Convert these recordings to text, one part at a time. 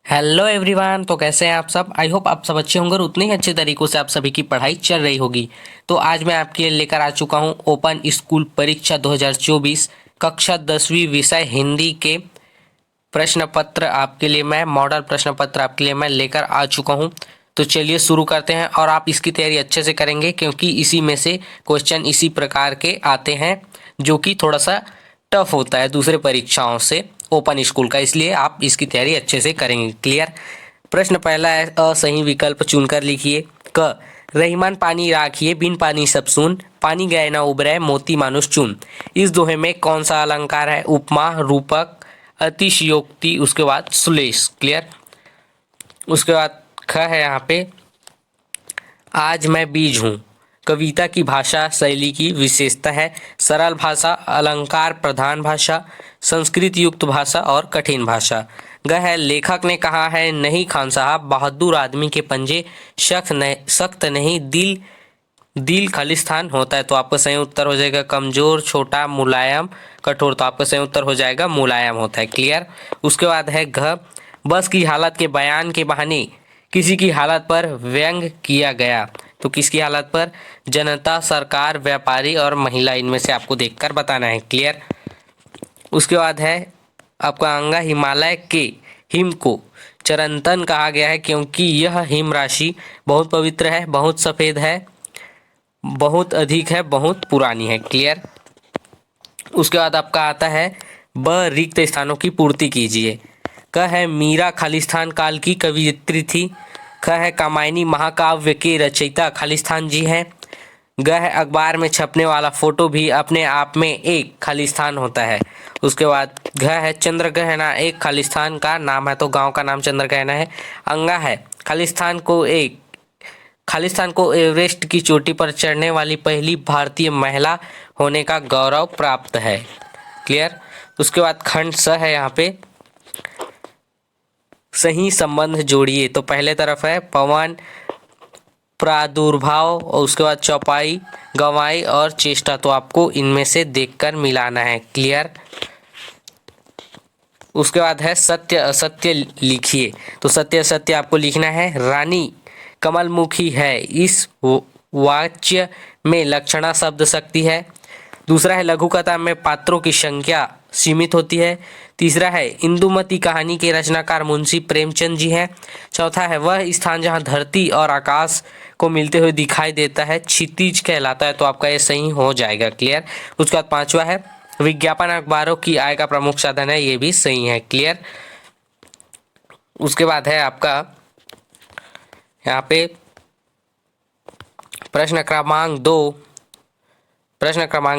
Hello everyone. तो कैसे हैं आप सब? आई होप आप सब अच्छे होंगे और उतने ही अच्छे तरीक़ों से आप सभी की पढ़ाई चल रही होगी। तो आज मैं आपके लिए लेकर आ चुका हूं ओपन स्कूल परीक्षा 2024 कक्षा 10वीं विषय हिंदी के प्रश्न पत्र आपके लिए मैं मॉडल प्रश्न पत्र आपके लिए मैं लेकर आ चुका हूं। तो चलिए शुरू करते हैं और आप इसकी तैयारी अच्छे से करेंगे क्योंकि इसी में से क्वेश्चन इसी प्रकार के आते हैं जो कि थोड़ा सा टफ होता है दूसरे परीक्षाओं से ओपन स्कूल का, इसलिए आप इसकी तैयारी अच्छे से करेंगे। क्लियर। प्रश्न पहला है, असही विकल्प चुनकर लिखिए। क रहीमान पानी राखिए बिन पानी सब सुन, पानी गए न उबरे मोती मानुष चुन। इस दोहे में कौन सा अलंकार है? उपमा, रूपक, अतिशयोक्ति, उसके बाद सुलेश। क्लियर। उसके बाद ख है यहाँ पे, आज मैं बीज हूँ। कविता की भाषा शैली की विशेषता है। सरल भाषा, अलंकार प्रधान भाषा, संस्कृत युक्त भाषा और कठिन भाषा। ग है, लेखक ने कहा है नहीं खान साहब, बहादुर आदमी के पंजे सख्त नहीं दिल दिल खालिस्तान होता है। तो आपका सही उत्तर हो जाएगा कमजोर, छोटा, मुलायम, कठोर। तो आपका सही उत्तर हो जाएगा मुलायम होता है। क्लियर। उसके बाद है घ, बस की हालत के बयान के बहाने किसी की हालत पर व्यंग किया गया। तो किसकी हालत पर? जनता, सरकार, व्यापारी और महिला, इनमें से आपको देखकर बताना है। क्लियर। उसके बाद है आपका अंगा, हिमालय के हिम को चरंतन कहा गया है क्योंकि यह हिम राशि बहुत पवित्र है, बहुत सफ़ेद है, बहुत अधिक है, बहुत पुरानी है। क्लियर। उसके बाद आपका आता है ब, रिक्त स्थानों की पूर्ति कीजिए। क है, मीरा खालिस्तान काल की कवियत्री थी। ख है, कामायनी महाकाव्य के रचयिता खालिस्तान जी हैं। ग है, अखबार में छपने वाला फोटो भी अपने आप में एक खालिस्तान होता है। उसके बाद घ है, चंद्रग्रहणा एक खालिस्तान का नाम है, तो गांव का नाम चंद्रग्रहणा है। अंगा है, खालिस्तान को एवरेस्ट की चोटी पर चढ़ने वाली पहली भारतीय महिला होने का गौरव प्राप्त है। क्लियर। उसके बाद खंड स है, यहाँ पे सही संबंध जोड़िए। तो पहले तरफ है पवन, प्रादुर्भाव, और उसके बाद चौपाई, गवाई और चेष्टा। तो आपको इनमें से देखकर मिलाना है। क्लियर। उसके बाद है सत्य असत्य लिखिए। तो सत्य असत्य आपको लिखना है। रानी कमलमुखी है, इस वाच्य में लक्षणा शब्द शक्ति है। दूसरा है लघु कथा में पात्रों की संख्या सीमित होती है। तीसरा है इंदुमती कहानी के रचनाकार मुंशी प्रेमचंद जी हैं। चौथा है वह स्थान जहां धरती और आकाश को मिलते हुए दिखाई देता है क्षितिज कहलाता है। तो आपका ये सही हो जाएगा। क्लियर। उसके बाद पांचवा है विज्ञापन अखबारों की आय का प्रमुख साधन है, ये भी सही है। क्लियर। उसके बाद है आपका यहाँ पे प्रश्न क्रमांक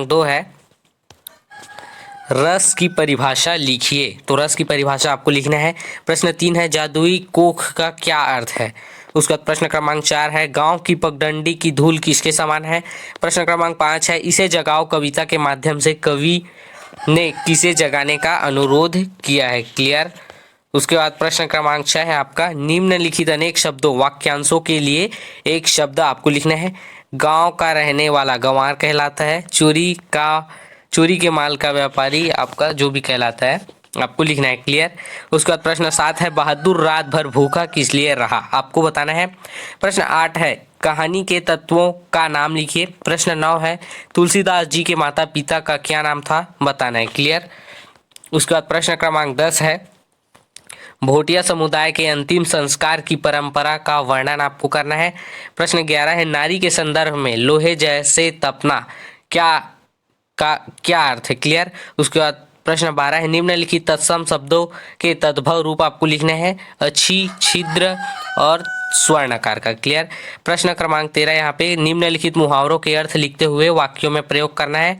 2 है, रस की परिभाषा लिखिए। तो रस की परिभाषा आपको लिखना है। प्रश्न 3 है, जादुई कोख का क्या अर्थ है? उसके बाद प्रश्न क्रमांक 4 है, गांव की पगडंडी की धूल किसके समान है? प्रश्न क्रमांक 5 है, इसे जगाओ कविता के माध्यम से कवि ने किसे जगाने का अनुरोध किया है? क्लियर। उसके बाद प्रश्न क्रमांक 6 है आपका, निम्नलिखित अनेक शब्दों वाक्यांशों के लिए एक शब्द आपको लिखना है। गांव का रहने वाला गंवार कहलाता है। चोरी के माल का व्यापारी आपका जो भी कहलाता है, आपको लिखना है। क्लियर। उसके बाद प्रश्न 7 है, बहादुर रात भर भूखा किस लिए रहा? आपको बताना है। प्रश्न 8 है, कहानी के तत्वों का नाम लिखिए। प्रश्न 9 है, तुलसीदास जी के माता पिता का क्या नाम था? बताना है। क्लियर। उसके बाद प्रश्न क्रमांक 10 है, भोटिया समुदाय के अंतिम संस्कार की परंपरा का वर्णन आपको करना है। प्रश्न 11 है, नारी के संदर्भ में लोहे जैसे तपना क्या अर्थ है? क्लियर। उसके बाद प्रश्न 12 है, निम्नलिखित तत्सम शब्दों के तद्भव रूप आपको लिखने हैं, अच्छी, छिद्र और स्वर्णकार का। क्लियर। प्रश्न क्रमांक 13 यहाँ पे निम्नलिखित मुहावरों के अर्थ लिखते हुए वाक्यों में प्रयोग करना है।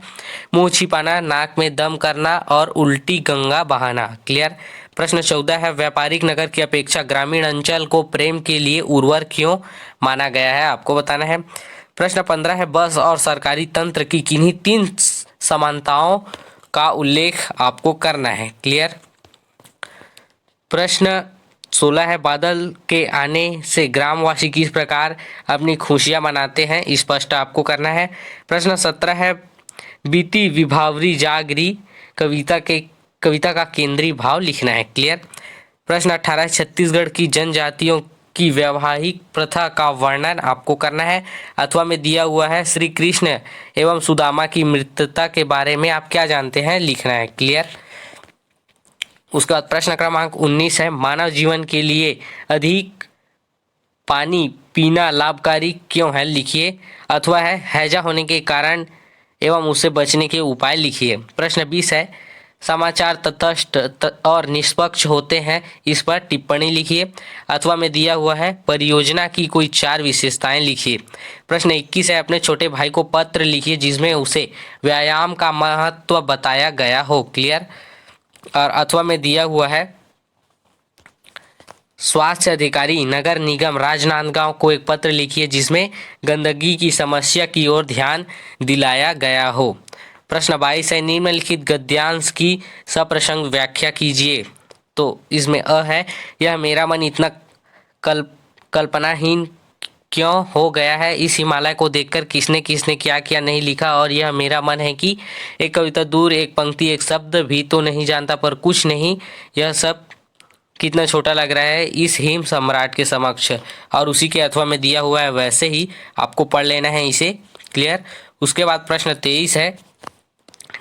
मुंह छिपाना, नाक में दम करना और उल्टी गंगा बहाना। क्लियर। प्रश्न 14 है, व्यापारिक नगर की अपेक्षा ग्रामीण अंचल को प्रेम के लिए उर्वर क्यों माना गया है? आपको बताना है। प्रश्न 15 है, बस और सरकारी तंत्र की किन्हीं 3 समानताओं का उल्लेख आपको करना है। क्लियर। प्रश्न 16 है, बादल के आने से ग्रामवासी किस प्रकार अपनी खुशियां मनाते हैं? स्पष्ट आपको करना है। प्रश्न 17 है, बीती विभावरी जागरी कविता के कविता का केंद्रीय भाव लिखना है। क्लियर। प्रश्न 18, छत्तीसगढ़ की जनजातियों की वैवाहिक प्रथा का वर्णन आपको करना है। अथवा में दिया हुआ है श्री कृष्ण एवं सुदामा की मित्रता के बारे में आप क्या जानते हैं, लिखना है। क्लियर। उसके बाद प्रश्न क्रमांक 19 है, मानव जीवन के लिए अधिक पानी पीना लाभकारी क्यों है, लिखिए। अथवा है हैजा होने के कारण एवं उससे बचने के उपाय लिखिए। प्रश्न 20 है, समाचार तटस्थ और निष्पक्ष होते हैं, इस पर टिप्पणी लिखिए। अथवा में दिया हुआ है परियोजना की कोई 4 विशेषताएं लिखिए। प्रश्न 21 है, अपने छोटे भाई को पत्र लिखिए जिसमें उसे व्यायाम का महत्व बताया गया हो। क्लियर। और अथवा में दिया हुआ है स्वास्थ्य अधिकारी नगर निगम राजनांदगांव को एक पत्र लिखिए जिसमें गंदगी की समस्या की ओर ध्यान दिलाया गया हो। प्रश्न 22 है, निम्नलिखित गद्यांश की सप्रसंग व्याख्या कीजिए। तो इसमें है, यह मेरा मन इतना कल्पनाहीन क्यों हो गया है, इस हिमालय को देखकर किसने किसने क्या क्या नहीं लिखा, और यह मेरा मन है कि एक कविता दूर एक पंक्ति एक शब्द भी तो नहीं जानता पर कुछ नहीं, यह सब कितना छोटा लग रहा है इस हिम सम्राट के समक्ष। और उसी के अथवा में दिया हुआ है वैसे ही आपको पढ़ लेना है इसे। क्लियर। उसके बाद प्रश्न 23 है,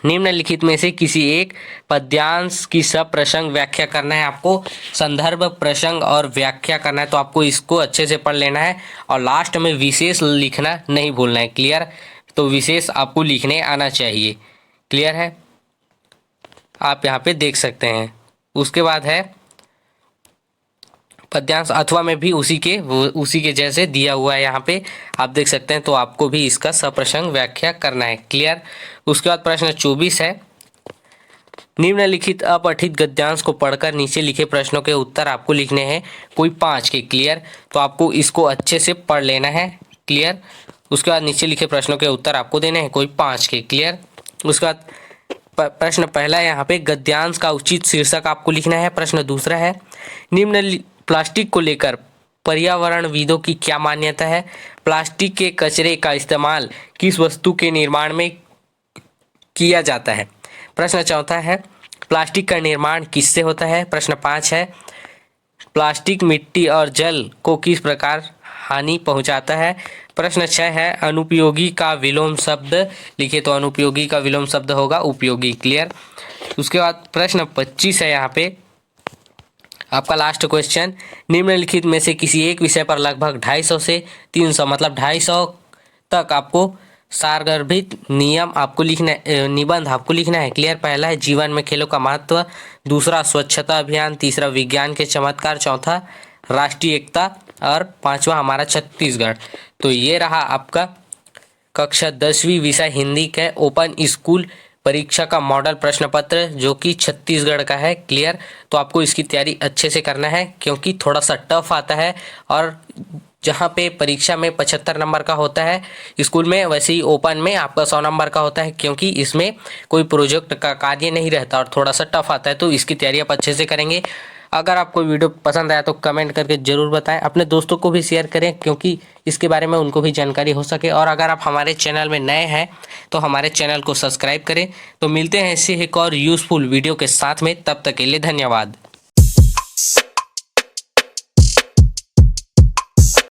निम्नलिखित में से किसी एक पद्यांश की सप्रसंग व्याख्या करना है आपको। संदर्भ प्रसंग और व्याख्या करना है, तो आपको इसको अच्छे से पढ़ लेना है और लास्ट में विशेष लिखना नहीं भूलना है। क्लियर। तो विशेष आपको लिखने आना चाहिए। क्लियर है, आप यहाँ पे देख सकते हैं। उसके बाद है पद्यांश, अथवा में भी उसी के जैसे दिया हुआ है यहाँ पे आप देख सकते हैं, तो आपको भी इसका सप्रसंग व्याख्या करना है। क्लियर। उसके बाद प्रश्न 24 है, निम्नलिखित अपठित गद्यांश को पढ़कर नीचे लिखे प्रश्नों के उत्तर आपको लिखने हैं कोई 5 के। क्लियर। तो आपको इसको अच्छे से पढ़ लेना है। क्लियर। उसके बाद नीचे लिखे प्रश्नों के उत्तर आपको देने हैं कोई 5 के। क्लियर। उसके बाद प्रश्न पहला यहाँ पे गद्यांश का उचित शीर्षक आपको लिखना है। प्रश्न दूसरा है, निम्न प्लास्टिक को लेकर पर्यावरणविदों की क्या मान्यता है। प्लास्टिक के कचरे का इस्तेमाल किस वस्तु के निर्माण में किया जाता है। प्रश्न चौथा है, प्लास्टिक का निर्माण किससे होता है। प्रश्न 5 है, प्लास्टिक मिट्टी और जल को किस प्रकार हानि पहुंचाता है। प्रश्न 6 है, अनुपयोगी का विलोम शब्द लिखिए। तो अनुपयोगी का विलोम शब्द होगा उपयोगी। क्लियर। उसके बाद प्रश्न 25 है यहाँ पे आपका लास्ट क्वेश्चन, निम्नलिखित में से किसी एक विषय पर लगभग 250 से 300 मतलब 250 तक आपको सारगर्भित नियम आपको लिखना निबंध आपको लिखना है। क्लियर। पहला है जीवन में खेलों का महत्व, दूसरा स्वच्छता अभियान, तीसरा विज्ञान के चमत्कार, चौथा राष्ट्रीय एकता और 5वां हमारा छत्तीसगढ़। तो ये रहा आपका कक्षा 10वीं विषय हिंदी के ओपन स्कूल परीक्षा का मॉडल प्रश्न पत्र जो कि छत्तीसगढ़ का है। क्लियर। तो आपको इसकी तैयारी अच्छे से करना है क्योंकि थोड़ा सा टफ आता है, और जहाँ पे परीक्षा में 75 नंबर का होता है स्कूल में, वैसे ही ओपन में आपका 100 नंबर का होता है, क्योंकि इसमें कोई प्रोजेक्ट का कार्य नहीं रहता और थोड़ा सा टफ आता है। तो इसकी तैयारी आप अच्छे से करेंगे। अगर आपको वीडियो पसंद आया तो कमेंट करके ज़रूर बताएं, अपने दोस्तों को भी शेयर करें क्योंकि इसके बारे में उनको भी जानकारी हो सके। और अगर आप हमारे चैनल में नए हैं तो हमारे चैनल को सब्सक्राइब करें। तो मिलते हैं ऐसे एक और यूज़फुल वीडियो के साथ में, तब तक के लिए धन्यवाद।